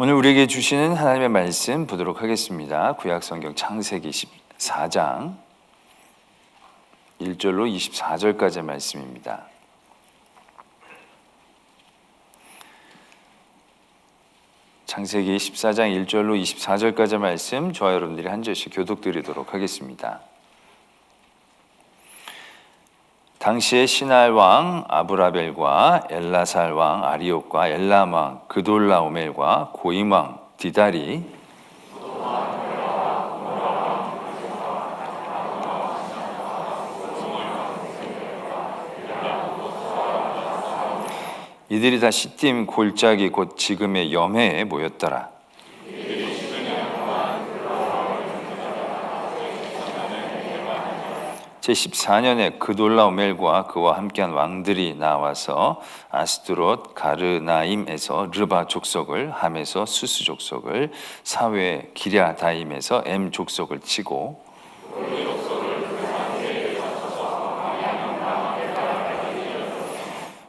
오늘 우리에게 주시는 하나님의 말씀 보도록 하겠습니다. 구약성경 창세기 14장 1절로 24절까지의 말씀입니다. 창세기 14장 1절로 24절까지의 말씀 저와 여러분들이 한 절씩 교독드리도록 하겠습니다. 당시에 시날 왕 아브라벨과 엘라살 왕 아리옥과 엘람 왕 그돌라오멜과 고임 왕 디달이 이들이 다 시딤 골짜기 곧 지금의 염해에 모였더라. 제14년에 그돌라오멜과 그와 함께한 왕들이 나와서 아스드롯 가르나임에서 르바 족속을, 함에서 수스 족속을, 사외 기랴다임에서 엠 족속을 치고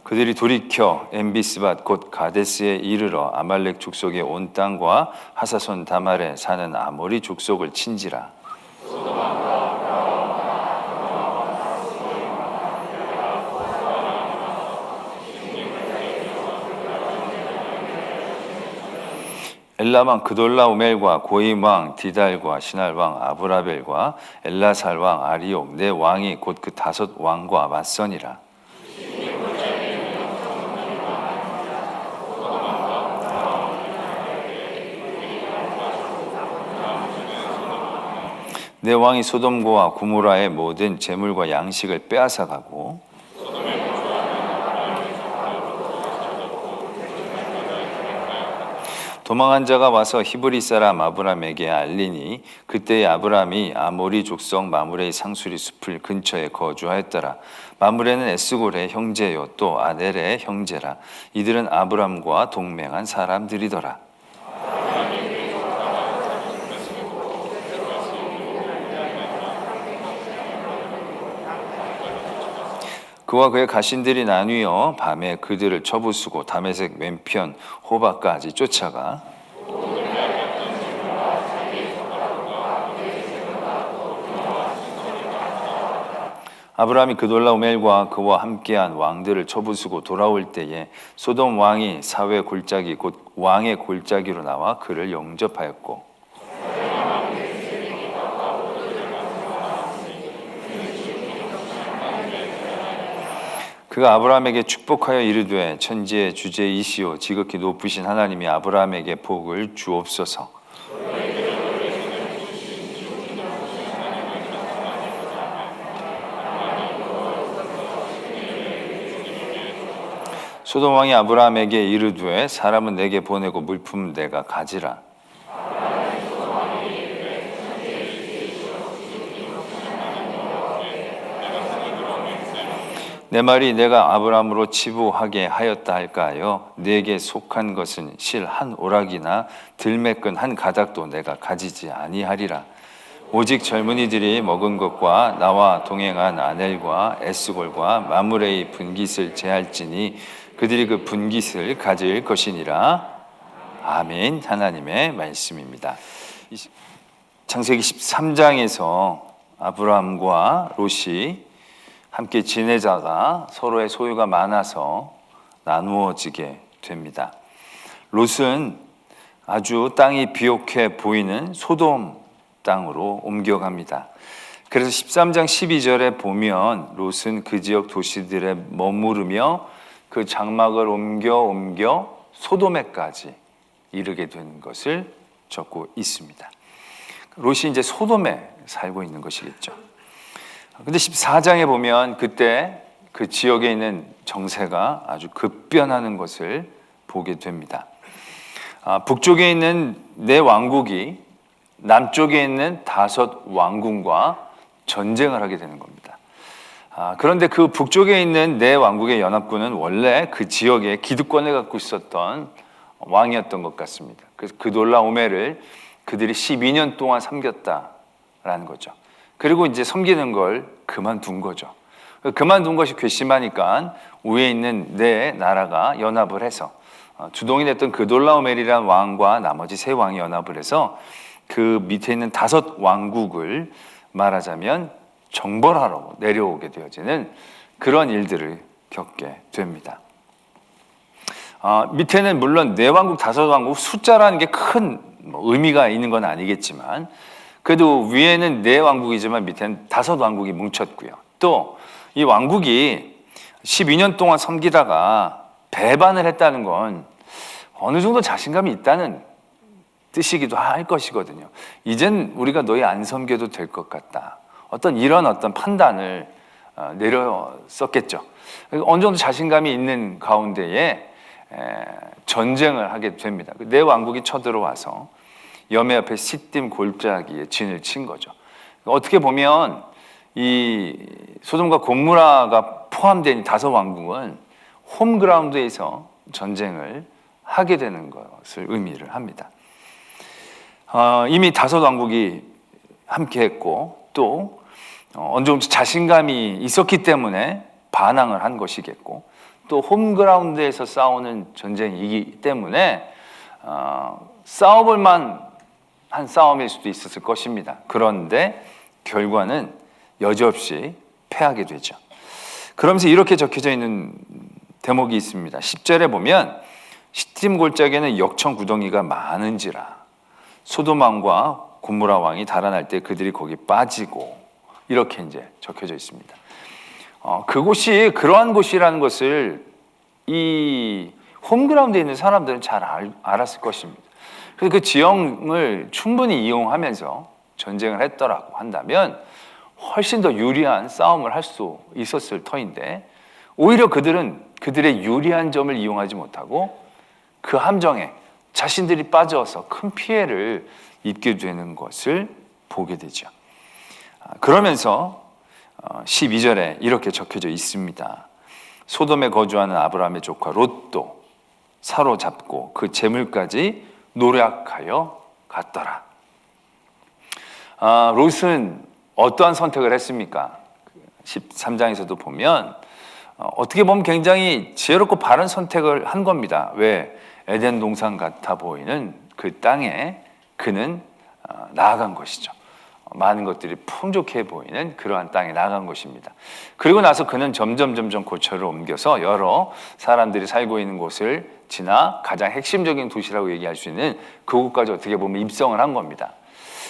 그들이 돌이켜 엠비스밭 곧 가데스에 이르러 아말렉 족속의 온 땅과 하사손 다말에 사는 아모리 족속을 친지라. 엘람 왕 그돌라오멜과 고임 왕 디달과 시날 왕 아브라벨과 엘라살 왕 아리옥 네 왕이 곧 그 5 왕과 맞서니라. 네 왕이 소돔과 고모라의 모든 재물과 양식을 빼앗아 가고 도망한 자가 와서 히브리 사람 아브람에게 알리니 그때의 아브람이 아모리 족속 마므레의 상수리 숲을 근처에 거주하였더라. 마므레는 에스골의 형제요 또 아넬의 형제라. 이들은 아브람과 동맹한 사람들이더라. 그와 그의 가신들이 나뉘어 밤에 그들을 쳐부수고 다메섹 왼편 호바까지 쫓아가 아브라함이 그돌라오멜과 그와 함께한 왕들을 쳐부수고 돌아올 때에 소돔 왕이 사회 골짜기 곧 왕의 골짜기로 나와 그를 영접하였고 그가 아브라함에게 축복하여 이르되 천지의 주제이시오 지극히 높으신 하나님이 아브라함에게 복을 주옵소서. 소돔 왕이 아브라함에게 이르되 사람은 내게 보내고 물품 내가 가지라. 내 말이 내가 아브라함으로 치부하게 하였다 할까요? 내게 속한 것은 실 한 오락이나 들매끈 한 가닥도 내가 가지지 아니하리라. 오직 젊은이들이 먹은 것과 나와 동행한 아넬과 에스골과 마므레의 분깃을 제할지니 그들이 그 분깃을 가질 것이니라. 아멘. 하나님의 말씀입니다. 창세기 13장에서 아브라함과 롯이 함께 지내다가 서로의 소유가 많아서 나누어지게 됩니다. 롯은 아주 땅이 비옥해 보이는 소돔 땅으로 옮겨갑니다. 그래서 13장 12절에 보면 롯은 그 지역 도시들에 머무르며 그 장막을 옮겨 소돔에까지 이르게 되는 것을 적고 있습니다. 롯이 이제 소돔에 살고 있는 것이겠죠. 근데 14장에 보면 그때 그 지역에 있는 정세가 아주 급변하는 것을 보게 됩니다. 북쪽에 있는 네 왕국이 남쪽에 있는 5 왕국과 전쟁을 하게 되는 겁니다. 그런데 그 북쪽에 있는 네 왕국의 연합군은 원래 그 지역에 기득권을 갖고 있었던 왕이었던 것 같습니다. 그래서 그돌라오멜을 그들이 12년 동안 섬겼다라는 거죠. 그리고 이제 섬기는 걸 그만둔 거죠. 그만둔 것이 괘씸하니까 위에 있는 네 나라가 연합을 해서 주동이 됐던 그돌라오멜이라는 왕과 나머지 세 왕이 연합을 해서 그 밑에 있는 5 왕국을 말하자면 정벌하러 내려오게 되어지는 그런 일들을 겪게 됩니다. 밑에는 물론 4왕국, 5왕국 숫자라는 게 큰 의미가 있는 건 아니겠지만 그래도 위에는 4왕국이지만 밑에는 5 왕국이 뭉쳤고요. 또 이 왕국이 12년 동안 섬기다가 배반을 했다는 건 어느 정도 자신감이 있다는 뜻이기도 할 것이거든요. 이젠 우리가 너희 안 섬겨도 될 것 같다. 이런 판단을 내렸었겠죠. 어느 정도 자신감이 있는 가운데에 전쟁을 하게 됩니다. 4 왕국이 쳐들어와서 여매 옆에 시딤 골짜기에 진을 친 거죠. 어떻게 보면 이 소돔과 고모라가 포함된 5 왕국은 홈그라운드에서 전쟁을 하게 되는 것을 의미를 합니다. 이미 5 왕국이 함께했고 또 어느 정도 자신감이 있었기 때문에 반항을 한 것이겠고 또 홈그라운드에서 싸우는 전쟁이기 때문에 싸워볼 만한 싸움일 수도 있었을 것입니다. 그런데 결과는 여지없이 패하게 되죠. 그러면서 이렇게 적혀져 있는 대목이 있습니다. 10절에 보면 시딤 골짜기에는 역청 구덩이가 많은지라 소돔 왕과 고모라 왕이 달아날 때 그들이 거기 빠지고 이렇게 이제 적혀져 있습니다. 그곳이 그러한 곳이라는 것을 이 홈그라운드에 있는 사람들은 잘 알았을 것입니다. 그래서 그 지형을 충분히 이용하면서 전쟁을 했더라고 한다면 훨씬 더 유리한 싸움을 할 수 있었을 터인데 오히려 그들은 그들의 유리한 점을 이용하지 못하고 그 함정에 자신들이 빠져서 큰 피해를 입게 되는 것을 보게 되죠. 그러면서 12절에 이렇게 적혀져 있습니다. 소돔에 거주하는 아브라함의 조카 롯도 사로잡고 그 재물까지 노략하여 갔더라. 롯은 어떠한 선택을 했습니까? 13장에서도 보면 어떻게 보면 굉장히 지혜롭고 바른 선택을 한 겁니다. 왜? 에덴 동산 같아 보이는 그 땅에 그는 나아간 것이죠. 많은 것들이 풍족해 보이는 그러한 땅에 나아간 것입니다. 그리고 나서 그는 점점 고처를 옮겨서 여러 사람들이 살고 있는 곳을 지나 가장 핵심적인 도시라고 얘기할 수 있는 그곳까지 어떻게 보면 입성을 한 겁니다.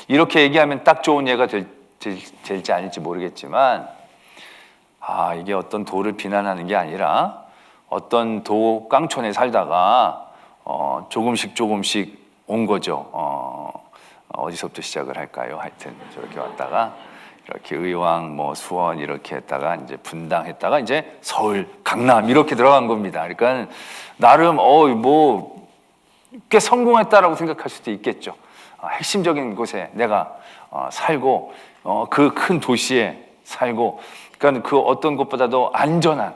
이렇게 얘기하면 딱 좋은 예가 될지 아닐지 모르겠지만 이게 어떤 도를 비난하는 게 아니라 어떤 도 깡촌에 살다가 조금씩 온 거죠. 어디서부터 시작을 할까요? 하여튼 저렇게 왔다가 이렇게 의왕, 수원 이렇게 했다가 이제 분당했다가 이제 서울, 강남 이렇게 들어간 겁니다. 그러니까 나름 꽤 성공했다라고 생각할 수도 있겠죠. 핵심적인 곳에 내가 살고 그 큰 도시에 살고 그러니까 그 어떤 곳보다도 안전한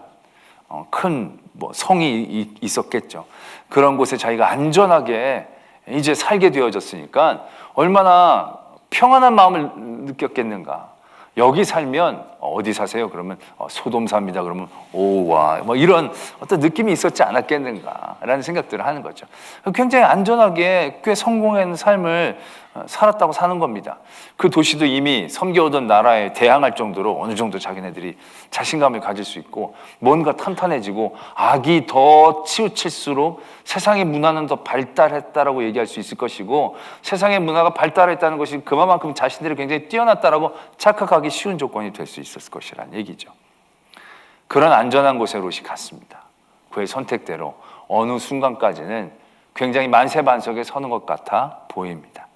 큰 성이 있었겠죠. 그런 곳에 자기가 안전하게 이제 살게 되어졌으니까 얼마나 평안한 마음을 느꼈겠는가. 여기 살면 어디 사세요? 그러면 소돔 삽니다. 그러면 오와 이런 어떤 느낌이 있었지 않았겠는가라는 생각들을 하는 거죠. 굉장히 안전하게 꽤 성공한 삶을 살았다고 사는 겁니다. 그 도시도 이미 섬겨오던 나라에 대항할 정도로 어느 정도 자기네들이 자신감을 가질 수 있고 뭔가 탄탄해지고 악이 더 치우칠수록 세상의 문화는 더 발달했다라고 얘기할 수 있을 것이고 세상의 문화가 발달했다는 것이 그만큼 자신들이 굉장히 뛰어났다라고 착각하기 쉬운 조건이 될 수 있었을 것이라는 얘기죠. 그런 안전한 곳에 롯이 갔습니다. 그의 선택대로 어느 순간까지는 굉장히 만세반석에 서는 것 같아 보입니다.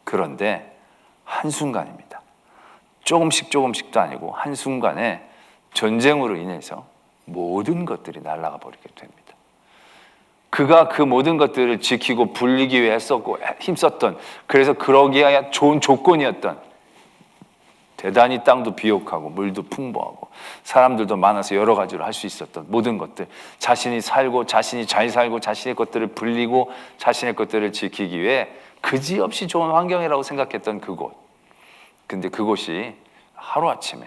그런데 한순간입니다. 조금씩도 아니고 한순간에 전쟁으로 인해서 모든 것들이 날아가 버리게 됩니다. 그가 그 모든 것들을 지키고 불리기 위해 힘썼던 그래서 그러기에 좋은 조건이었던 대단히 땅도 비옥하고 물도 풍부하고 사람들도 많아서 여러 가지로 할 수 있었던 모든 것들 자신이 살고 자신이 잘 살고 자신의 것들을 불리고 자신의 것들을 지키기 위해 그지없이 좋은 환경이라고 생각했던 그곳 근데 그곳이 하루아침에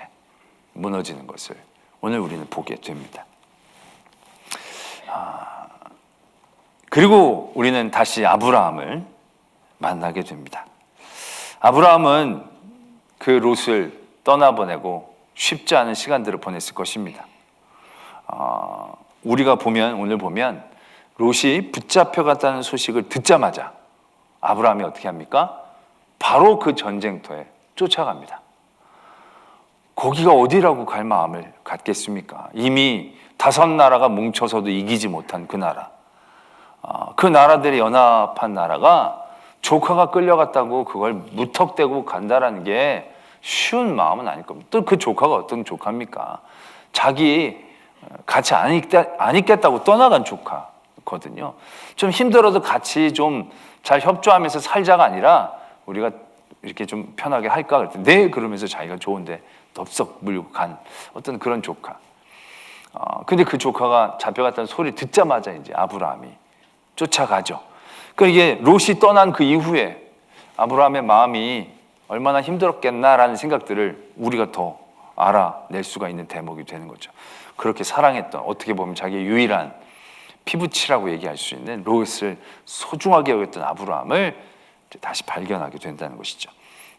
무너지는 것을 오늘 우리는 보게 됩니다. 그리고 우리는 다시 아브라함을 만나게 됩니다. 아브라함은 그 롯을 떠나보내고 쉽지 않은 시간들을 보냈을 것입니다. 우리가 오늘 보면 롯이 붙잡혀갔다는 소식을 듣자마자 아브라함이 어떻게 합니까? 바로 그 전쟁터에 쫓아갑니다. 거기가 어디라고 갈 마음을 갖겠습니까? 이미 5나라가 뭉쳐서도 이기지 못한 그 나라. 그 나라들이 연합한 나라가 조카가 끌려갔다고 그걸 무턱대고 간다라는 게 쉬운 마음은 아닐 겁니다. 또 그 조카가 어떤 조카입니까? 자기 같이 안 있겠다고 떠나간 조카거든요. 좀 힘들어도 같이 좀 잘 협조하면서 살자가 아니라 우리가 이렇게 좀 편하게 할까 그랬더니 네 그러면서 자기가 좋은데 덥석 물고 간 어떤 그런 조카. 근데 그 조카가 잡혀갔다는 소리 듣자마자 이제 아브라함이 쫓아가죠. 그러니까 이게 롯이 떠난 그 이후에 아브라함의 마음이 얼마나 힘들었겠나라는 생각들을 우리가 더 알아낼 수가 있는 대목이 되는 거죠. 그렇게 사랑했던, 어떻게 보면 자기의 유일한 피부치라고 얘기할 수 있는 롯을 소중하게 여겼던 아브라함을 다시 발견하게 된다는 것이죠.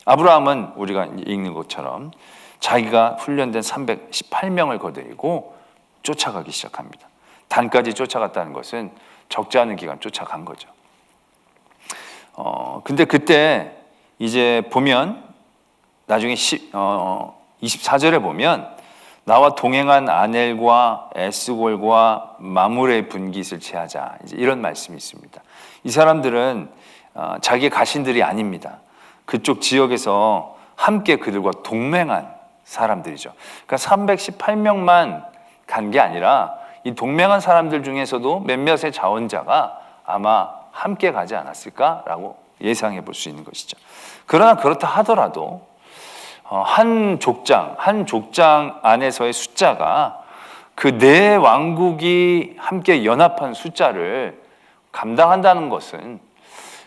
아브라함은 우리가 읽는 것처럼 자기가 훈련된 318명을 거느리고 쫓아가기 시작합니다. 단까지 쫓아갔다는 것은 적지 않은 기간 쫓아간 거죠. 근데 그때 이제 보면 나중에 24절에 보면 나와 동행한 아넬과 에스골과 마므레의 분깃을 제하자, 이제 이런 말씀이 있습니다. 이 사람들은 자기의 가신들이 아닙니다. 그쪽 지역에서 함께 그들과 동맹한 사람들이죠. 그러니까 318명만 간 게 아니라 이 동맹한 사람들 중에서도 몇몇의 자원자가 아마 함께 가지 않았을까라고 예상해 볼 수 있는 것이죠. 그러나 그렇다 하더라도 한 족장 안에서의 숫자가 그 네 왕국이 함께 연합한 숫자를 감당한다는 것은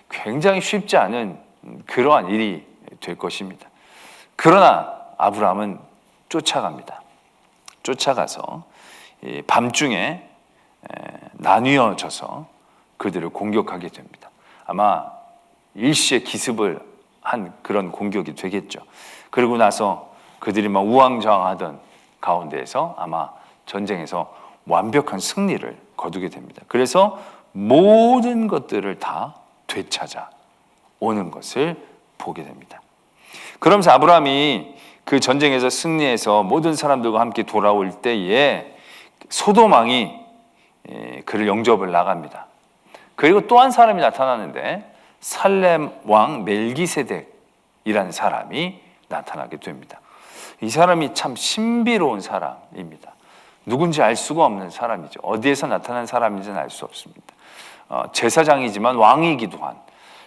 굉장히 쉽지 않은 그러한 일이 될 것입니다. 그러나 아브라함은 쫓아갑니다. 쫓아가서 밤중에 나뉘어져서 그들을 공격하게 됩니다. 아마 일시에 기습을 한 그런 공격이 되겠죠. 그러고 나서 그들이 막 우왕좌왕하던 가운데에서 아마 전쟁에서 완벽한 승리를 거두게 됩니다. 그래서 모든 것들을 다 되찾아 오는 것을 보게 됩니다. 그러면서 아브라함이 그 전쟁에서 승리해서 모든 사람들과 함께 돌아올 때에 소돔 왕이 그를 영접을 나갑니다. 그리고 또 한 사람이 나타나는데 살렘 왕 멜기세덱이라는 사람이 나타나게 됩니다. 이 사람이 참 신비로운 사람입니다. 누군지 알 수가 없는 사람이죠. 어디에서 나타난 사람인지는 알 수 없습니다. 제사장이지만 왕이기도 한.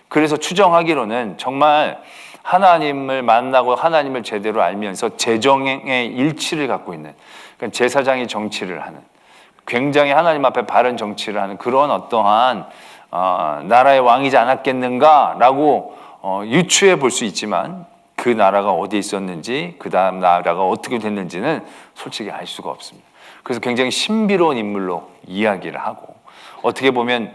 그래서 추정하기로는 정말 하나님을 만나고 하나님을 제대로 알면서 재정의 일치를 갖고 있는, 그러니까 제사장이 정치를 하는, 굉장히 하나님 앞에 바른 정치를 하는 그런 어떠한 나라의 왕이지 않았겠는가라고 유추해 볼 수 있지만 그 나라가 어디에 있었는지 그 다음 나라가 어떻게 됐는지는 솔직히 알 수가 없습니다. 그래서 굉장히 신비로운 인물로 이야기를 하고 어떻게 보면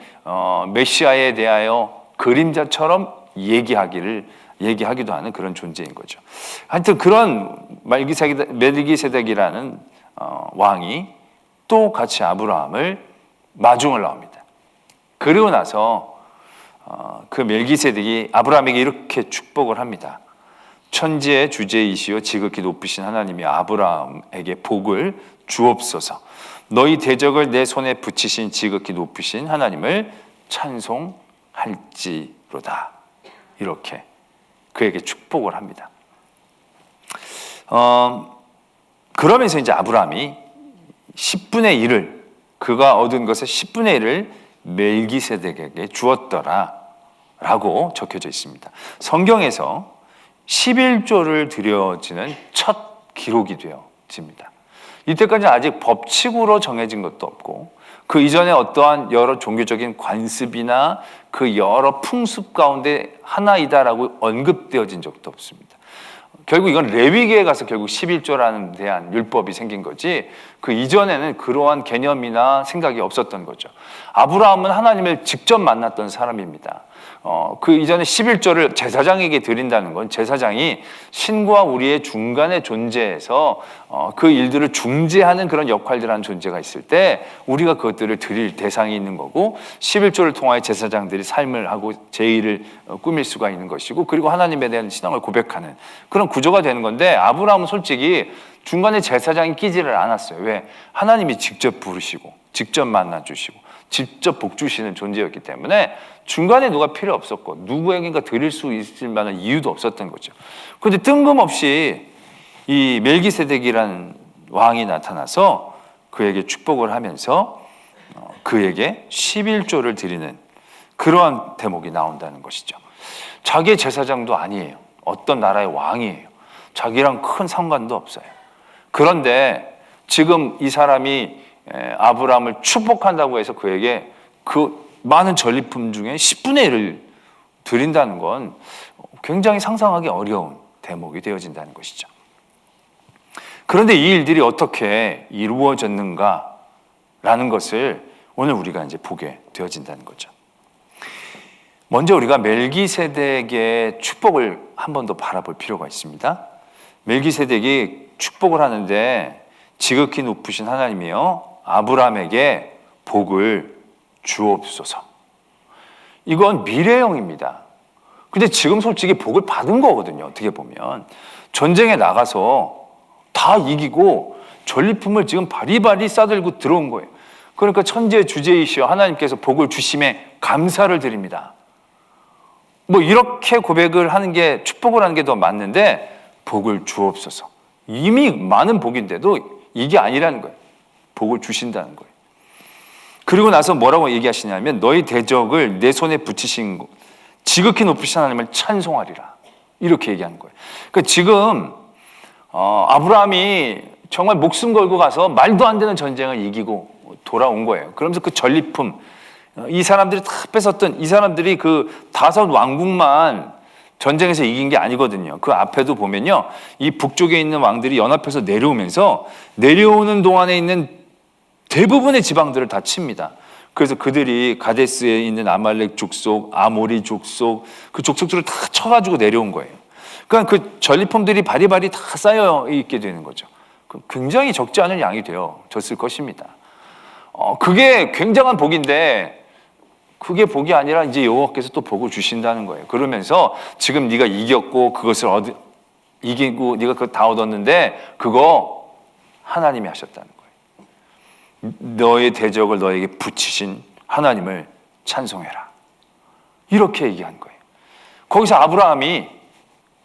메시아에 대하여 그림자처럼 얘기하기도 하는 그런 존재인 거죠. 하여튼 그런 멜기세덱이라는 왕이 또 같이 아브라함을 마중을 나옵니다. 그리고 나서 그 멜기세덱이 아브라함에게 이렇게 축복을 합니다. 천지의 주제이시여 지극히 높으신 하나님이 아브라함에게 복을 주옵소서. 너희 대적을 내 손에 붙이신 지극히 높으신 하나님을 찬송할지로다. 이렇게 그에게 축복을 합니다. 그러면서 이제 아브라함이 10분의 1을, 그가 얻은 것의 10분의 1을 멜기세덱에게 주었더라 라고 적혀져 있습니다. 성경에서 11조를 드려지는 첫 기록이 되어집니다. 이때까지는 아직 법칙으로 정해진 것도 없고 그 이전에 어떠한 여러 종교적인 관습이나 그 여러 풍습 가운데 하나이다라고 언급되어진 적도 없습니다. 결국 이건 레위기에 가서 결국 11조라는 대한 율법이 생긴 거지, 그 이전에는 그러한 개념이나 생각이 없었던 거죠. 아브라함은 하나님을 직접 만났던 사람입니다. 그 이전에 11조를 제사장에게 드린다는 건 제사장이 신과 우리의 중간에 존재해서 그 일들을 중재하는 그런 역할들하는 존재가 있을 때 우리가 그것들을 드릴 대상이 있는 거고, 11조를 통하여 제사장들이 삶을 하고 제의를 꾸밀 수가 있는 것이고, 그리고 하나님에 대한 신앙을 고백하는 그런 구조가 되는 건데, 아브라함은 솔직히 중간에 제사장이 끼지를 않았어요. 왜? 하나님이 직접 부르시고 직접 만나주시고 직접 복 주시는 존재였기 때문에 중간에 누가 필요 없었고 누구에게인가 드릴 수 있을 만한 이유도 없었던 거죠. 그런데 뜬금없이 이 멜기세덱이라는 왕이 나타나서 그에게 축복을 하면서 그에게 11조를 드리는 그러한 대목이 나온다는 것이죠. 자기의 제사장도 아니에요. 어떤 나라의 왕이에요. 자기랑 큰 상관도 없어요. 그런데 지금 이 사람이 아브라함을 축복한다고 해서 그에게 그 많은 전리품 중에 10분의 1을 드린다는 건 굉장히 상상하기 어려운 대목이 되어진다는 것이죠. 그런데 이 일들이 어떻게 이루어졌는가라는 것을 오늘 우리가 이제 보게 되어진다는 거죠. 먼저 우리가 멜기세덱의 축복을 한 번 더 바라볼 필요가 있습니다. 멜기세덱이 축복을 하는데 지극히 높으신 하나님이여 아브라함에게 복을 주옵소서. 이건 미래형입니다. 근데 지금 솔직히 복을 받은 거거든요. 어떻게 보면 전쟁에 나가서 다 이기고 전리품을 지금 바리바리 싸들고 들어온 거예요. 그러니까 천지의 주제이시여 하나님께서 복을 주심에 감사를 드립니다. 뭐 이렇게 고백을 하는 게, 축복을 하는 게 더 맞는데 복을 주옵소서. 이미 많은 복인데도 이게 아니라는 거예요. 복을 주신다는 거예요. 그리고 나서 뭐라고 얘기하시냐면 너희 대적을 내 손에 붙이신 지극히 높으신 하나님을 찬송하리라. 이렇게 얘기하는 거예요. 그러니까 지금 아브라함이 정말 목숨 걸고 가서 말도 안 되는 전쟁을 이기고 돌아온 거예요. 그러면서 그 전리품, 이 사람들이 다 뺏었던, 이 사람들이 그 다섯 왕국만 전쟁에서 이긴 게 아니거든요. 그 앞에도 보면요, 이 북쪽에 있는 왕들이 연합해서 내려오면서 내려오는 동안에 있는 대부분의 지방들을 다 칩니다. 그래서 그들이 가데스에 있는 아말렉 족속, 아모리 족속, 그 족속들을 다 쳐가지고 내려온 거예요. 그러니까 그 전리품들이 바리바리 다 쌓여 있게 되는 거죠. 굉장히 적지 않은 양이 되어졌을 것입니다. 그게 굉장한 복인데, 그게 복이 아니라 이제 여호와께서 또 복을 주신다는 거예요. 그러면서 지금 네가 이겼고 그것을 이기고 네가 그거 다 얻었는데 그거 하나님이 하셨다는 거예요. 너의 대적을 너에게 붙이신 하나님을 찬송해라. 이렇게 얘기한 거예요. 거기서 아브라함이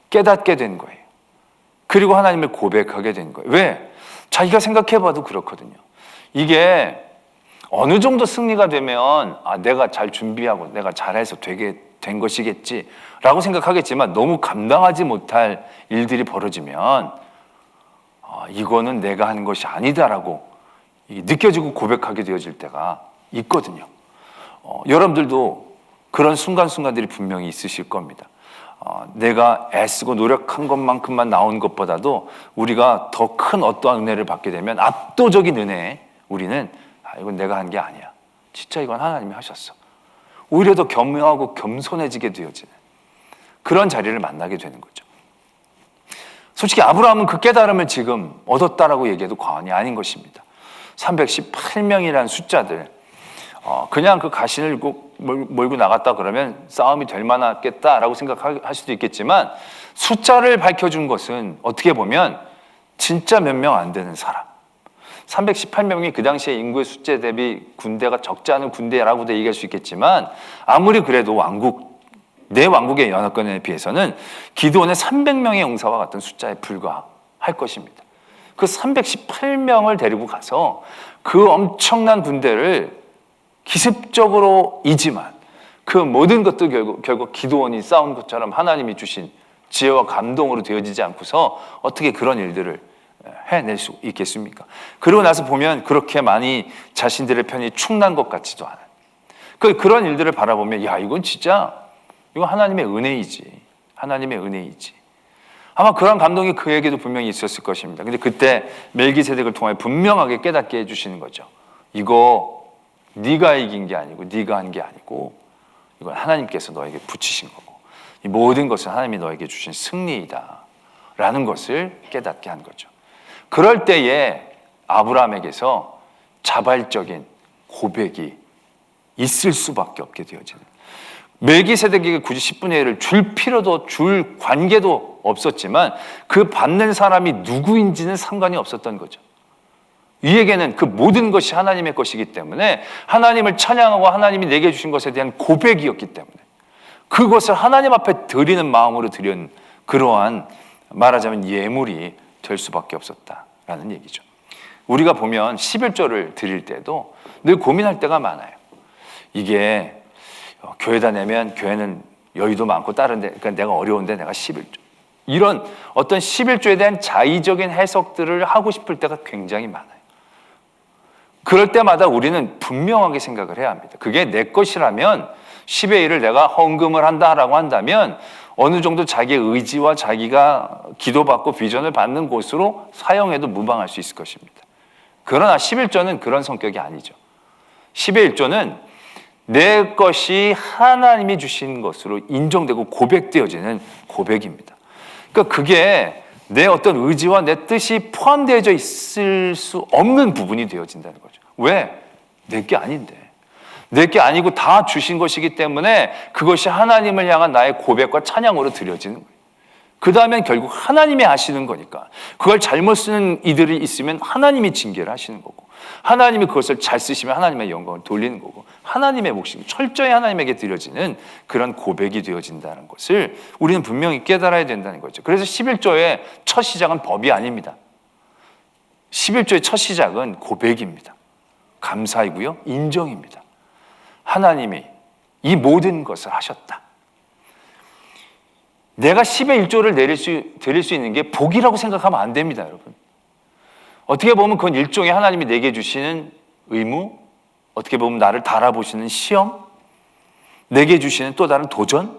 깨닫게 된 거예요. 그리고 하나님을 고백하게 된 거예요. 왜? 자기가 생각해봐도 그렇거든요. 이게 어느 정도 승리가 되면 내가 잘 준비하고 내가 잘해서 되게 된 것이겠지라고 생각하겠지만, 너무 감당하지 못할 일들이 벌어지면 이거는 내가 하는 것이 아니다라고 느껴지고 고백하게 되어질 때가 있거든요. 여러분들도 그런 순간순간들이 분명히 있으실 겁니다. 내가 애쓰고 노력한 것만큼만 나온 것보다도 우리가 더 큰 어떠한 은혜를 받게 되면 압도적인 은혜에 우리는 이건 내가 한 게 아니야. 진짜 이건 하나님이 하셨어. 오히려 더 겸허하고 겸손해지게 되어지는 그런 자리를 만나게 되는 거죠. 솔직히 아브라함은 그 깨달음을 지금 얻었다라고 얘기해도 과언이 아닌 것입니다. 318명이라는 숫자들, 그냥 그 가신을 몰고 나갔다 그러면 싸움이 될 만하겠다라고 생각할 수도 있겠지만, 숫자를 밝혀준 것은 어떻게 보면 진짜 몇 명 안 되는 사람, 318명이 그 당시에 인구의 숫자 대비 군대가 적지 않은 군대라고도 얘기할 수 있겠지만, 아무리 그래도 내 왕국의 연합군에 비해서는 기드온의 300명의 용사와 같은 숫자에 불과할 것입니다. 그 318명을 데리고 가서 그 엄청난 군대를 기습적으로이지만 그 모든 것도 결국 기드온이 싸운 것처럼 하나님이 주신 지혜와 감동으로 되어지지 않고서 어떻게 그런 일들을 해낼 수 있겠습니까? 그러고 나서 보면 그렇게 많이 자신들의 편이 충난 것 같지도 않아요. 그런 일들을 바라보면 이건 진짜 이건 하나님의 은혜이지. 하나님의 은혜이지. 아마 그런 감동이 그에게도 분명히 있었을 것입니다. 근데 그때 멜기세덱을 통해 분명하게 깨닫게 해주시는 거죠. 이거 네가 이긴 게 아니고 네가 한 게 아니고 이건 하나님께서 너에게 붙이신 거고 이 모든 것은 하나님이 너에게 주신 승리이다 라는 것을 깨닫게 한 거죠. 그럴 때에 아브라함에게서 자발적인 고백이 있을 수밖에 없게 되어지는, 멜기세덱에게 굳이 10분의 1을 줄 필요도 줄 관계도 없었지만 그 받는 사람이 누구인지는 상관이 없었던 거죠. 이에게는 그 모든 것이 하나님의 것이기 때문에 하나님을 찬양하고 하나님이 내게 주신 것에 대한 고백이었기 때문에 그것을 하나님 앞에 드리는 마음으로 드린 그러한 말하자면 예물이 될 수밖에 없었다라는 얘기죠. 우리가 보면 11조를 드릴 때도 늘 고민할 때가 많아요. 이게 교회다 내면 교회는 여유도 많고 다른데, 그러니까 내가 어려운데 내가 11조, 이런 어떤 11조에 대한 자의적인 해석들을 하고 싶을 때가 굉장히 많아요. 그럴 때마다 우리는 분명하게 생각을 해야 합니다. 그게 내 것이라면 10의 1을 내가 헌금을 한다라고 한다면 어느 정도 자기의 의지와 자기가 기도받고 비전을 받는 곳으로 사용해도 무방할 수 있을 것입니다. 그러나 11조는 그런 성격이 아니죠. 10의 1조는 내 것이 하나님이 주신 것으로 인정되고 고백되어지는 고백입니다. 그러니까 그게 내 어떤 의지와 내 뜻이 포함되어져 있을 수 없는 부분이 되어진다는 거죠. 왜? 내 게 아닌데. 내 게 아니고 다 주신 것이기 때문에 그것이 하나님을 향한 나의 고백과 찬양으로 드려지는 거예요. 그 다음엔 결국 하나님이 하시는 거니까 그걸 잘못 쓰는 이들이 있으면 하나님이 징계를 하시는 거고 하나님이 그것을 잘 쓰시면 하나님의 영광을 돌리는 거고 하나님의 몫이 철저히 하나님에게 드려지는 그런 고백이 되어진다는 것을 우리는 분명히 깨달아야 된다는 거죠. 그래서 11조의 첫 시작은 법이 아닙니다. 11조의 첫 시작은 고백입니다. 감사이고요, 인정입니다. 하나님이 이 모든 것을 하셨다. 내가 10의 1조를 드릴 수 있는 게 복이라고 생각하면 안 됩니다, 여러분. 어떻게 보면 그건 일종의 하나님이 내게 주시는 의무, 어떻게 보면 나를 달아보시는 시험, 내게 주시는 또 다른 도전,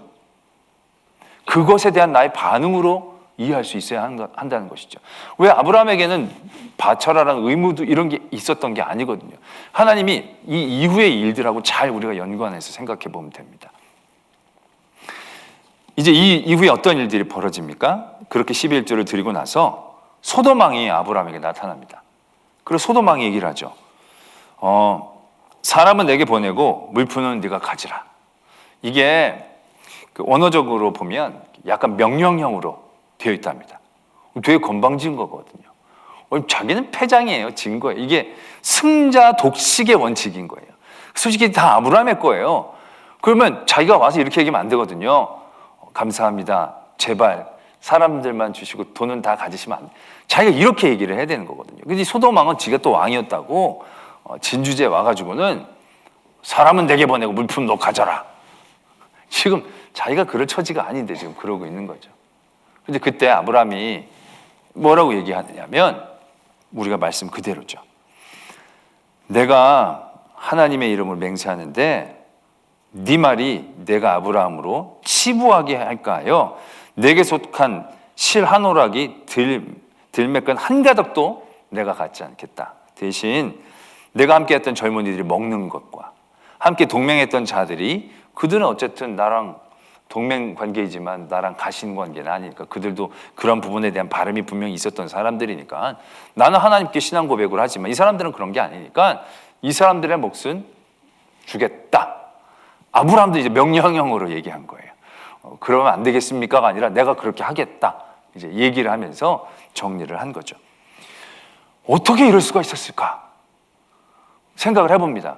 그것에 대한 나의 반응으로 이해할 수 있어야 한다는 것이죠. 왜 아브라함에게는 바쳐라라는 의무도 이런 게 있었던 게 아니거든요. 하나님이 이 이후의 일들하고 잘 우리가 연관해서 생각해 보면 됩니다. 이제 이 이후에 어떤 일들이 벌어집니까? 그렇게 11조를 드리고 나서 소돔 왕이 아브라함에게 나타납니다. 그리고 소돔 왕이 얘기를 하죠. 사람은 내게 보내고 물품은 네가 가지라. 이게 그 언어적으로 보면 약간 명령형으로 되어 있답니다. 되게 건방진 거거든요. 자기는 패장이에요. 진 거예요. 이게 승자 독식의 원칙인 거예요. 솔직히 다 아브라함의 거예요. 그러면 자기가 와서 이렇게 얘기하면 안 되거든요. 감사합니다. 제발 사람들만 주시고 돈은 다 가지시면 안 돼요. 자기가 이렇게 얘기를 해야 되는 거거든요. 근데 소돔 왕은 지가 또 왕이었다고 진주제에 와가지고는 사람은 내게 보내고 물품 너 가져라. 지금 자기가 그럴 처지가 아닌데 지금 그러고 있는 거죠. 근데 그때 아브라함이 뭐라고 얘기하느냐면 우리가 말씀 그대로죠. 내가 하나님의 이름을 맹세하는데 네 말이 내가 아브라함으로 치부하게 할까 하여 내게 속한 실 한 오락이 들매끈 한 가닥도 내가 갖지 않겠다. 대신 내가 함께했던 젊은이들이 먹는 것과 함께 동맹했던 자들이, 그들은 어쨌든 나랑 동맹 관계이지만 나랑 가신 관계는 아니니까 그들도 그런 부분에 대한 바람이 분명히 있었던 사람들이니까 나는 하나님께 신앙 고백을 하지만 이 사람들은 그런 게 아니니까 이 사람들의 몫은 주겠다. 아브라함도 이제 명령형으로 얘기한 거예요. 그러면 안 되겠습니까가 아니라 내가 그렇게 하겠다. 이제 얘기를 하면서 정리를 한 거죠. 어떻게 이럴 수가 있었을까? 생각을 해봅니다.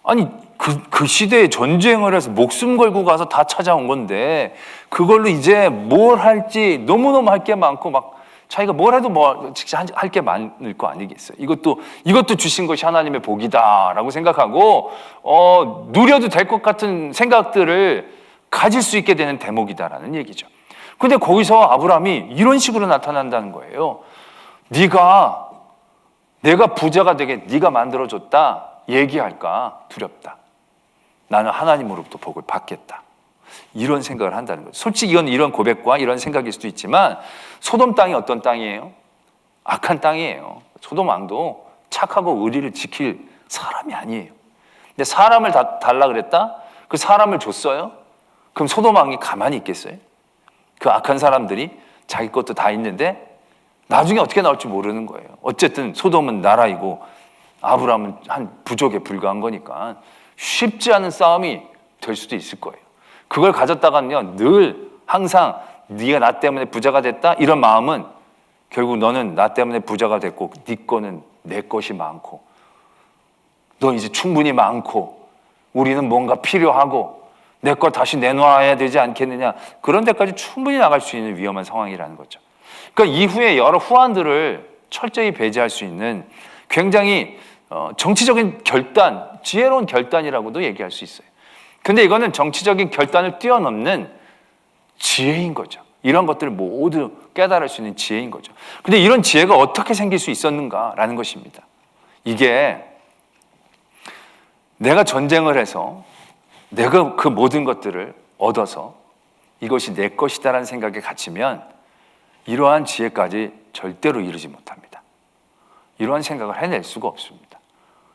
아니 그 시대에 전쟁을 해서 목숨 걸고 가서 다 찾아온 건데 그걸로 이제 뭘 할지 너무너무 할 게 많고 막 자기가 뭘 해도 뭐 할 게 많을 거 아니겠어요. 이것도 주신 것이 하나님의 복이다라고 생각하고 누려도 될 것 같은 생각들을 가질 수 있게 되는 대목이다라는 얘기죠. 근데 거기서 아브라함이 이런 식으로 나타난다는 거예요. 내가 부자가 되게 네가 만들어줬다 얘기할까 두렵다. 나는 하나님으로부터 복을 받겠다. 이런 생각을 한다는 거죠. 솔직히 이건 이런 고백과 이런 생각일 수도 있지만 소돔 땅이 어떤 땅이에요? 악한 땅이에요. 소돔 왕도 착하고 의리를 지킬 사람이 아니에요. 근데 사람을 달라 그랬다? 그 사람을 줬어요? 그럼 소돔 왕이 가만히 있겠어요? 그 악한 사람들이 자기 것도 다 있는데 나중에 어떻게 나올지 모르는 거예요. 어쨌든 소돔은 나라이고 아브라함은 한 부족에 불과한 거니까 쉽지 않은 싸움이 될 수도 있을 거예요. 그걸 가졌다가는요, 늘 항상 네가 나 때문에 부자가 됐다 이런 마음은 결국 너는 나 때문에 부자가 됐고 네 거는 내 것이 많고 너 이제 충분히 많고 우리는 뭔가 필요하고 내 걸 다시 내놔야 되지 않겠느냐, 그런 데까지 충분히 나갈 수 있는 위험한 상황이라는 거죠. 그러니까 이후에 여러 후환들을 철저히 배제할 수 있는 굉장히 정치적인 결단, 지혜로운 결단이라고도 얘기할 수 있어요. 근데 이거는 정치적인 결단을 뛰어넘는 지혜인 거죠. 이런 것들을 모두 깨달을 수 있는 지혜인 거죠. 근데 이런 지혜가 어떻게 생길 수 있었는가라는 것입니다. 이게 내가 전쟁을 해서 내가 그 모든 것들을 얻어서 이것이 내 것이다라는 생각에 갇히면 이러한 지혜까지 절대로 이루지 못합니다. 이러한 생각을 해낼 수가 없습니다.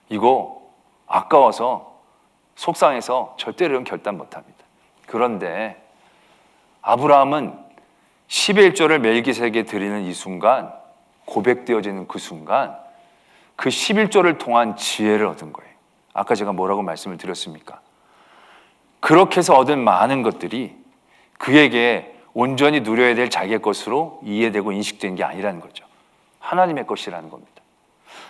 이거 아까워서 속상해서 절대로 이런 결단 못합니다. 그런데 아브라함은 11조를 멜기세에게 드리는 이 순간, 고백되어지는 그 순간 그 11조를 통한 지혜를 얻은 거예요. 아까 제가 뭐라고 말씀을 드렸습니까? 그렇게 해서 얻은 많은 것들이 그에게 온전히 누려야 될 자기의 것으로 이해되고 인식된 게 아니라는 거죠. 하나님의 것이라는 겁니다.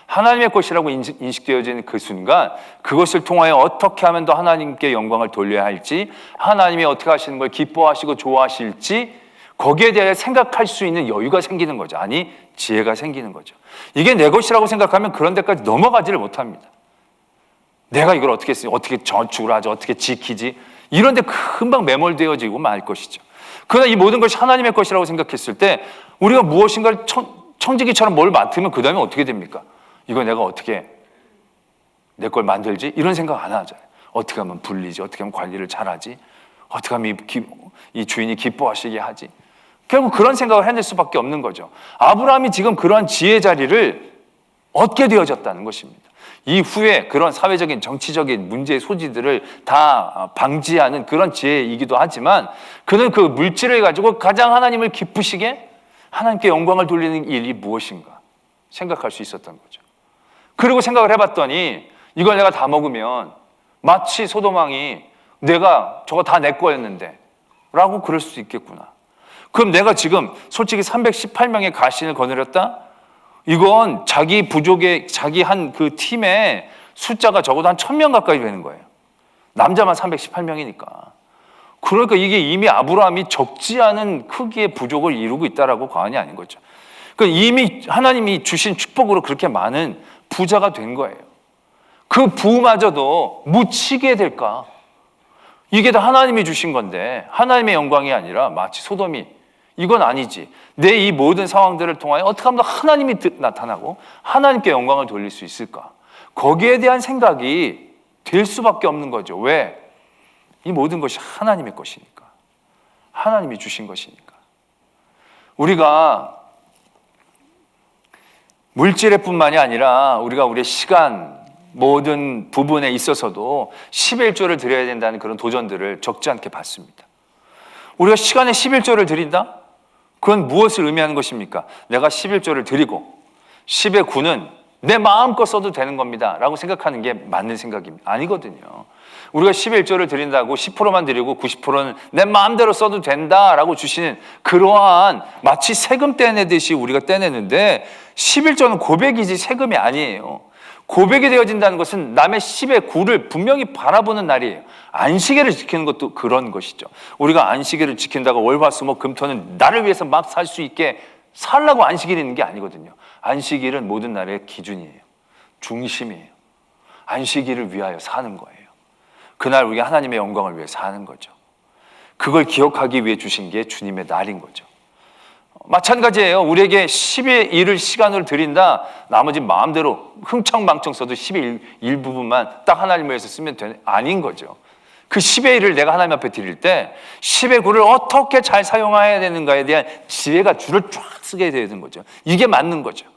하나님의 것이라고 인식되어지는 그 순간 그것을 통하여 어떻게 하면 더 하나님께 영광을 돌려야 할지, 하나님이 어떻게 하시는 걸 기뻐하시고 좋아하실지 거기에 대해 생각할 수 있는 여유가 생기는 거죠. 아니, 지혜가 생기는 거죠. 이게 내 것이라고 생각하면 그런 데까지 넘어가지를 못합니다. 내가 이걸 어떻게 쓰지? 어떻게 저축을 하지? 어떻게 지키지? 이런 데 금방 매몰되어지고 말 것이죠. 그러나 이 모든 것이 하나님의 것이라고 생각했을 때 우리가 무엇인가를 청지기처럼 뭘 맡으면 그 다음에 어떻게 됩니까? 이거 내가 어떻게 내 걸 만들지? 이런 생각 안 하잖아요. 어떻게 하면 불리지? 어떻게 하면 관리를 잘하지? 어떻게 하면 이 주인이 기뻐하시게 하지? 결국 그런 생각을 해낼 수밖에 없는 거죠. 아브라함이 지금 그러한 지혜 자리를 얻게 되어졌다는 것입니다. 이후에 그런 사회적인 정치적인 문제의 소지들을 다 방지하는 그런 지혜이기도 하지만 그는 그 물질을 가지고 가장 하나님을 기쁘시게 하나님께 영광을 돌리는 일이 무엇인가 생각할 수 있었던 거죠. 그리고 생각을 해봤더니 이걸 내가 다 먹으면 마치 소돔 왕이 내가 저거 다 내 거였는데 라고 그럴 수도 있겠구나. 그럼 내가 지금 솔직히 318명의 가신을 거느렸다? 이건 자기 부족의 자기 한 그 팀의 숫자가 적어도 한 1000명 가까이 되는 거예요. 남자만 318명이니까. 그러니까 이게 이미 아브라함이 적지 않은 크기의 부족을 이루고 있다라고 과언이 아닌 거죠. 그러니까 이미 하나님이 주신 축복으로 그렇게 많은 부자가 된 거예요. 그 부마저도 묻히게 될까? 이게 다 하나님이 주신 건데 하나님의 영광이 아니라 마치 소돔이 이건 아니지. 내 이 모든 상황들을 통하여 어떻게 하면 하나님이 나타나고 하나님께 영광을 돌릴 수 있을까? 거기에 대한 생각이 될 수밖에 없는 거죠. 왜? 이 모든 것이 하나님의 것이니까. 하나님이 주신 것이니까. 우리가 물질의 뿐만이 아니라 우리가 우리의 시간 모든 부분에 있어서도 11조를 드려야 된다는 그런 도전들을 적지 않게 받습니다. 우리가 시간에 11조를 드린다? 그건 무엇을 의미하는 것입니까? 내가 11조를 드리고 10의 9는 내 마음껏 써도 되는 겁니다 라고 생각하는 게 맞는 생각입니다. 아니거든요. 우리가 11조를 드린다고 10%만 드리고 90%는 내 마음대로 써도 된다라고 주시는 그러한 마치 세금 떼내듯이 우리가 떼내는데 11조는 고백이지 세금이 아니에요. 고백이 되어진다는 것은 남의 10의 9를 분명히 바라보는 날이에요. 안식일을 지키는 것도 그런 것이죠. 우리가 안식일을 지킨다고 월화수목금토는 나를 위해서 막 살 수 있게 살라고 안식일이 있는 게 아니거든요. 안식일은 모든 날의 기준이에요. 중심이에요. 안식일을 위하여 사는 거예요. 그날 우리가 하나님의 영광을 위해 사는 거죠. 그걸 기억하기 위해 주신 게 주님의 날인 거죠. 마찬가지예요. 우리에게 10의 1을 시간으로 드린다. 나머지 마음대로 흥청망청 써도 10의 1부분만 딱 하나님을 위해서 쓰면 되는 아닌 거죠. 그 10의 1을 내가 하나님 앞에 드릴 때 10의 9를 어떻게 잘 사용해야 되는가에 대한 지혜가 줄을 쫙 쓰게 되는 거죠. 이게 맞는 거죠.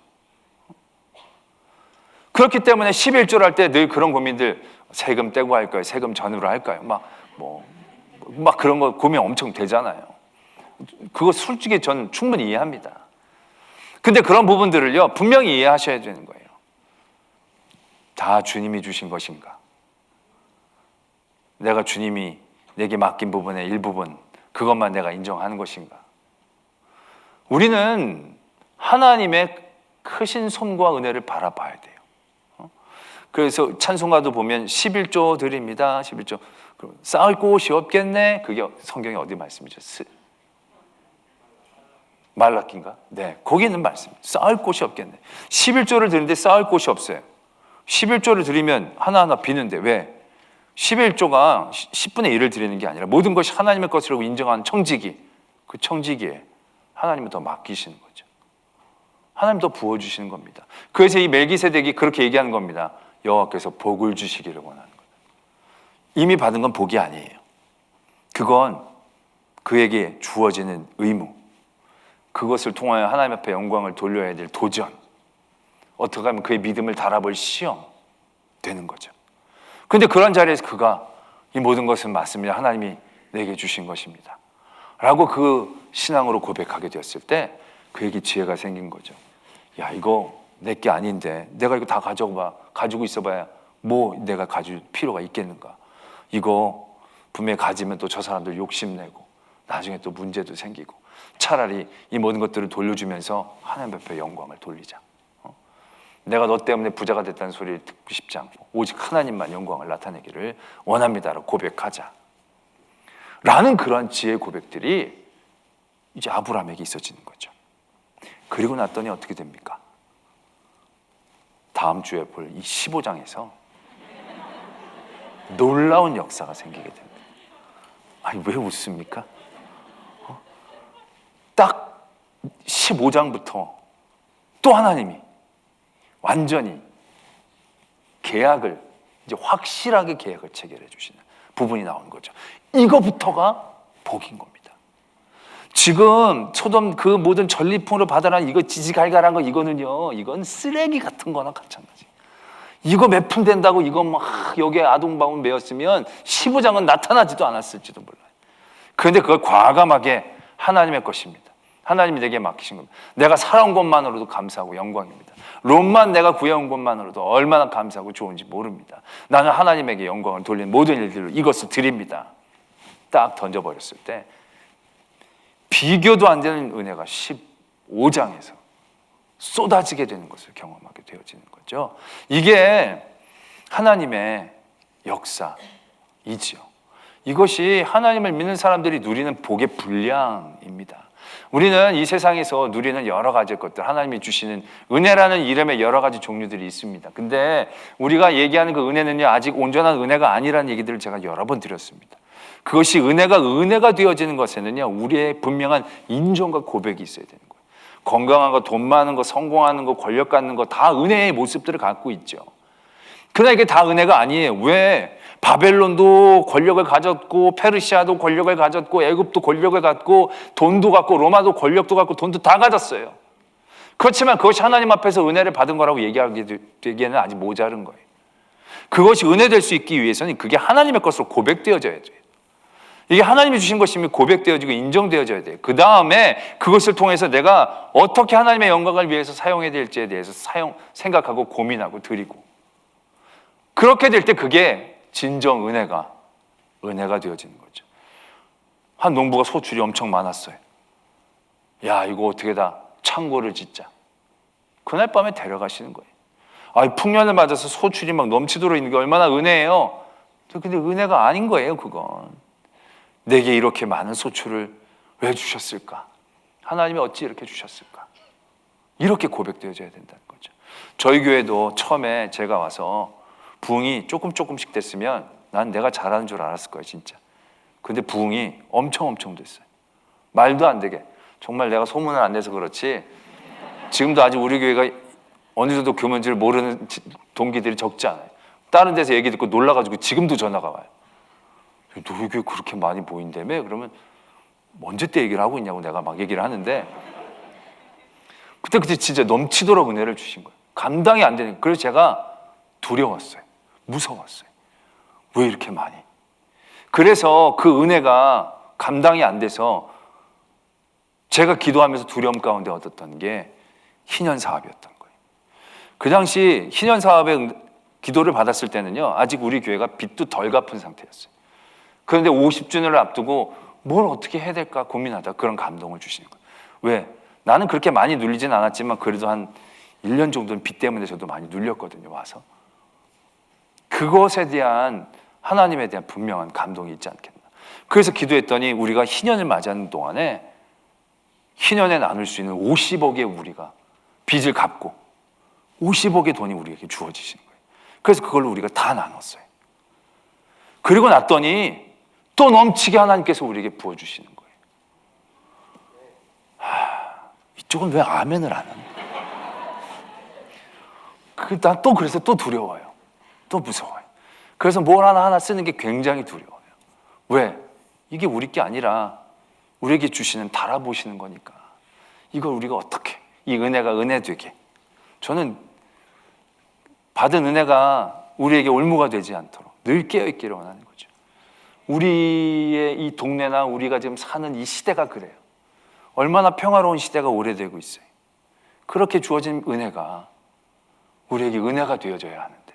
그렇기 때문에 11조를 할 때 늘 그런 고민들, 세금 떼고 할까요? 세금 전으로 할까요? 막 그런 거 고민 엄청 되잖아요. 그거 솔직히 저는 충분히 이해합니다. 근데 그런 부분들을요, 분명히 이해하셔야 되는 거예요. 다 주님이 주신 것인가? 내가 주님이 내게 맡긴 부분의 일부분, 그것만 내가 인정하는 것인가? 우리는 하나님의 크신 손과 은혜를 바라봐야 돼요. 그래서 찬송가도 보면 11조 드립니다. 11조. 쌓을 곳이 없겠네. 그게 성경에 어디 말씀이죠? 말라기인가? 네, 거기 있는 말씀. 쌓을 곳이 없겠네. 11조를 드리는데 쌓을 곳이 없어요. 11조를 드리면 하나하나 비는데 왜? 11조가 10분의 1을 드리는 게 아니라 모든 것이 하나님의 것이라고 인정한 청지기, 그 청지기에 하나님을 더 맡기시는 거죠. 하나님 더 부어주시는 겁니다. 그래서 이 멜기세덱이 그렇게 얘기하는 겁니다. 여호와께서 복을 주시기를 원하는 거예요. 이미 받은 건 복이 아니에요. 그건 그에게 주어지는 의무, 그것을 통하여 하나님 앞에 영광을 돌려야 될 도전, 어떻게 하면 그의 믿음을 달아볼 시험 되는 거죠. 그런데 그런 자리에서 그가 이 모든 것은 맞습니다. 하나님이 내게 주신 것입니다 라고 그 신앙으로 고백하게 되었을 때 그에게 지혜가 생긴 거죠. 야, 이거 내 게 아닌데 내가 이거 다 가지고 있어봐야 뭐 내가 가질 필요가 있겠는가. 이거 분명히 가지면 또 저 사람들 욕심내고 나중에 또 문제도 생기고, 차라리 이 모든 것들을 돌려주면서 하나님 앞에 영광을 돌리자. 내가 너 때문에 부자가 됐다는 소리를 듣고 싶지 않고 오직 하나님만 영광을 나타내기를 원합니다라고 고백하자 라는 그런 지혜의 고백들이 이제 아브라함에게 있어지는 거죠. 그리고 났더니 어떻게 됩니까? 다음 주에 볼 이 15장에서 놀라운 역사가 생기게 됩니다. 아니, 왜 웃습니까? 딱 15장부터 또 하나님이 완전히 계약을, 이제 확실하게 계약을 체결해 주시는 부분이 나오는 거죠. 이거부터가 복인 겁니다. 지금 소돔 그 모든 전리품으로 받아라 이거 지지갈갈한 거, 이건 쓰레기 같은 거나 마찬가지. 이거 몇 푼 된다고 이거 막 여기에 아동방울 메었으면 15장은 나타나지도 않았을지도 몰라요. 그런데 그걸 과감하게 하나님의 것입니다. 하나님이 내게 맡기신 겁니다. 내가 살아온 것만으로도 감사하고 영광입니다. 롬만 내가 구해온 것만으로도 얼마나 감사하고 좋은지 모릅니다. 나는 하나님에게 영광을 돌리는 모든 일들로 이것을 드립니다. 딱 던져버렸을 때 비교도 안 되는 은혜가 15장에서 쏟아지게 되는 것을 경험하게 되어지는 거죠. 이게 하나님의 역사이지요. 이것이 하나님을 믿는 사람들이 누리는 복의 분량입니다. 우리는 이 세상에서 누리는 여러 가지 것들, 하나님이 주시는 은혜라는 이름의 여러 가지 종류들이 있습니다. 근데 우리가 얘기하는 그 은혜는요, 아직 온전한 은혜가 아니라는 얘기들을 제가 여러 번 드렸습니다. 그것이 은혜가 되어지는 것에는요, 우리의 분명한 인정과 고백이 있어야 되는 거예요. 건강한 거, 돈 많은 거, 성공하는 거, 권력 갖는 거 다 은혜의 모습들을 갖고 있죠. 그러나 이게 다 은혜가 아니에요. 왜? 바벨론도 권력을 가졌고, 페르시아도 권력을 가졌고, 애굽도 권력을 갖고, 돈도 갖고, 로마도 권력도 갖고, 돈도 다 가졌어요. 그렇지만 그것이 하나님 앞에서 은혜를 받은 거라고 얘기하기에는 아직 모자른 거예요. 그것이 은혜 될 수 있기 위해서는 그게 하나님의 것으로 고백되어져야 돼요. 이게 하나님이 주신 것이면 고백되어지고 인정되어져야 돼요. 그 다음에 그것을 통해서 내가 어떻게 하나님의 영광을 위해서 사용해야 될지에 대해서 생각하고 고민하고 드리고, 그렇게 될 때 그게 진정 은혜가 되어지는 거죠. 한 농부가 소출이 엄청 많았어요. 야, 이거 어떻게 다 창고를 짓자. 그날 밤에 데려가시는 거예요. 풍년을 맞아서 소출이 막 넘치도록 있는 게 얼마나 은혜예요. 근데 은혜가 아닌 거예요. 그건 내게 이렇게 많은 소출을 왜 주셨을까? 하나님이 어찌 이렇게 주셨을까? 이렇게 고백되어져야 된다는 거죠. 저희 교회도 처음에 제가 와서 부흥이 조금씩 됐으면 난 내가 잘하는 줄 알았을 거예요, 진짜. 근데 부흥이 엄청 됐어요. 말도 안 되게. 정말 내가 소문을 안 내서 그렇지 지금도 아직 우리 교회가 어느 정도 교문지를 모르는 동기들이 적지 않아요. 다른 데서 얘기 듣고 놀라가지고 지금도 전화가 와요. 너희 교회 그렇게 많이 모인다며? 그러면 언제 때 얘기를 하고 있냐고 내가 막 얘기를 하는데, 그때 진짜 넘치도록 은혜를 주신 거예요. 감당이 안 되니까. 그래서 제가 두려웠어요. 무서웠어요. 왜 이렇게 많이? 그래서 그 은혜가 감당이 안 돼서 제가 기도하면서 두려움 가운데 얻었던 게 희년 사업이었던 거예요. 그 당시 희년 사업에 기도를 받았을 때는요, 아직 우리 교회가 빚도 덜 갚은 상태였어요. 그런데 50주년을 앞두고 뭘 어떻게 해야 될까 고민하다 그런 감동을 주시는 거예요. 왜? 나는 그렇게 많이 눌리진 않았지만 그래도 한 1년 정도는 빚 때문에 저도 많이 눌렸거든요, 와서. 그것에 대한 하나님에 대한 분명한 감동이 있지 않겠나. 그래서 기도했더니 우리가 희년을 맞이하는 동안에 희년에 나눌 수 있는 50억의 우리가 빚을 갚고 50억의 돈이 우리에게 주어지시는 거예요. 그래서 그걸로 우리가 다 나눴어요. 그리고 났더니 또 넘치게 하나님께서 우리에게 부어주시는 거예요. 이쪽은 왜 아멘을 안 하는? 난 또 그래서 또 두려워요. 또 무서워요. 그래서 뭘 하나 쓰는 게 굉장히 두려워요. 왜? 이게 우리 게 아니라 우리에게 주시는 달아보시는 거니까. 이걸 우리가 어떻게, 이 은혜가 은혜 되게. 저는 받은 은혜가 우리에게 올무가 되지 않도록 늘 깨어있기를 원하는 거죠. 우리의 이 동네나 우리가 지금 사는 이 시대가 그래요. 얼마나 평화로운 시대가 오래되고 있어요. 그렇게 주어진 은혜가 우리에게 은혜가 되어져야 하는데,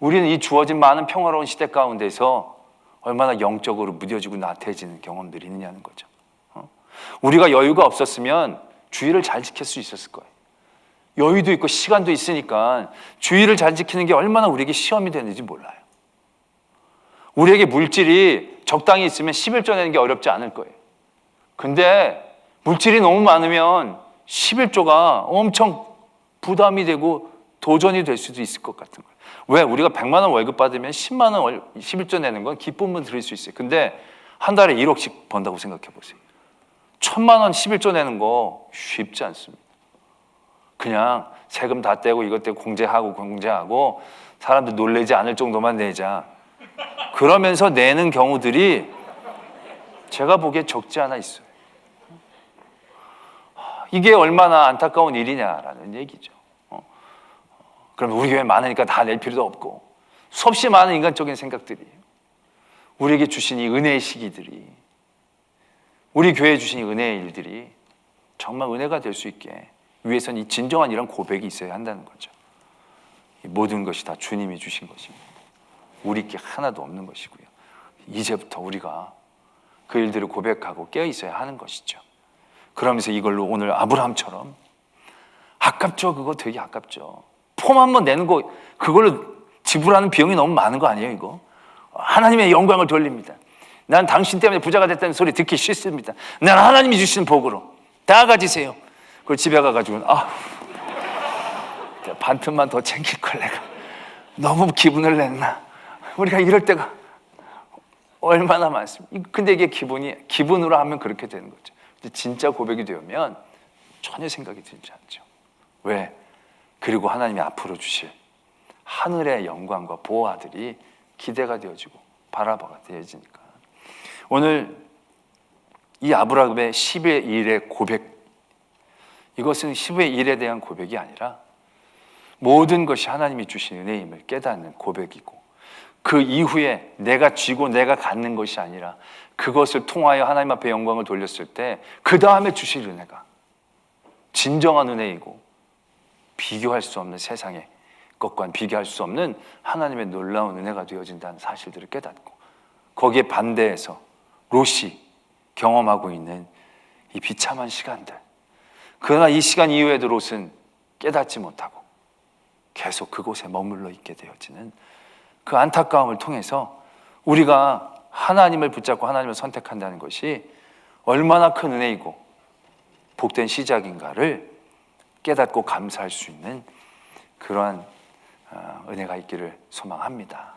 우리는 이 주어진 많은 평화로운 시대 가운데서 얼마나 영적으로 무뎌지고 나태해지는 경험들이 있느냐는 거죠. 우리가 여유가 없었으면 주의를 잘 지킬 수 있었을 거예요. 여유도 있고 시간도 있으니까 주의를 잘 지키는 게 얼마나 우리에게 시험이 되는지 몰라요. 우리에게 물질이 적당히 있으면 11조 내는 게 어렵지 않을 거예요. 근데 물질이 너무 많으면 11조가 엄청 부담이 되고 도전이 될 수도 있을 것 같은 거예요. 왜? 우리가 100만 원 월급 받으면 10만 원 11조 내는 건 기쁨은 들을 수 있어요. 근데 한 달에 1억씩 번다고 생각해 보세요. 1000만 원 11조 내는 거 쉽지 않습니다. 그냥 세금 다 떼고 이것 떼고 공제하고 사람들 놀라지 않을 정도만 내자. 그러면서 내는 경우들이 제가 보기에 적지 않아 있어요. 이게 얼마나 안타까운 일이냐라는 얘기죠. 그럼 우리 교회 많으니까 다 낼 필요도 없고, 수없이 많은 인간적인 생각들이, 우리에게 주신 이 은혜의 시기들이, 우리 교회에 주신 이 은혜의 일들이 정말 은혜가 될 수 있게 위해서는 이 진정한 이런 고백이 있어야 한다는 거죠. 이 모든 것이 다 주님이 주신 것입니다. 우리 게 하나도 없는 것이고요. 이제부터 우리가 그 일들을 고백하고 깨어 있어야 하는 것이죠. 그러면서 이걸로 오늘 아브라함처럼, 아깝죠. 그거 되게 아깝죠. 폼 한번 내는 거, 그걸로 지불하는 비용이 너무 많은 거 아니에요, 이거? 하나님의 영광을 돌립니다. 난 당신 때문에 부자가 됐다는 소리 듣기 싫습니다. 난 하나님이 주신 복으로 다 가지세요. 그걸 집에 가가지고 반 틈만 더 챙길 걸 내가 너무 기분을 냈나. 우리가 이럴 때가 얼마나 많습니다. 근데 이게 기분으로 하면 그렇게 되는 거죠. 근데 진짜 고백이 되면 전혀 생각이 들지 않죠. 왜? 그리고 하나님이 앞으로 주실 하늘의 영광과 보호하들이 기대가 되어지고 바라봐가 되어지니까. 오늘 이 아브라함의 10의 1의 고백, 이것은 10의 1에 대한 고백이 아니라 모든 것이 하나님이 주신 은혜임을 깨닫는 고백이고, 그 이후에 내가 쥐고 내가 갖는 것이 아니라 그것을 통하여 하나님 앞에 영광을 돌렸을 때 그 다음에 주실 은혜가 진정한 은혜이고, 비교할 수 없는 세상의 것과는 비교할 수 없는 하나님의 놀라운 은혜가 되어진다는 사실들을 깨닫고, 거기에 반대해서 롯이 경험하고 있는 이 비참한 시간들, 그러나 이 시간 이후에도 롯은 깨닫지 못하고 계속 그곳에 머물러 있게 되어지는 그 안타까움을 통해서 우리가 하나님을 붙잡고 하나님을 선택한다는 것이 얼마나 큰 은혜이고 복된 시작인가를 깨닫고 감사할 수 있는 그러한 은혜가 있기를 소망합니다.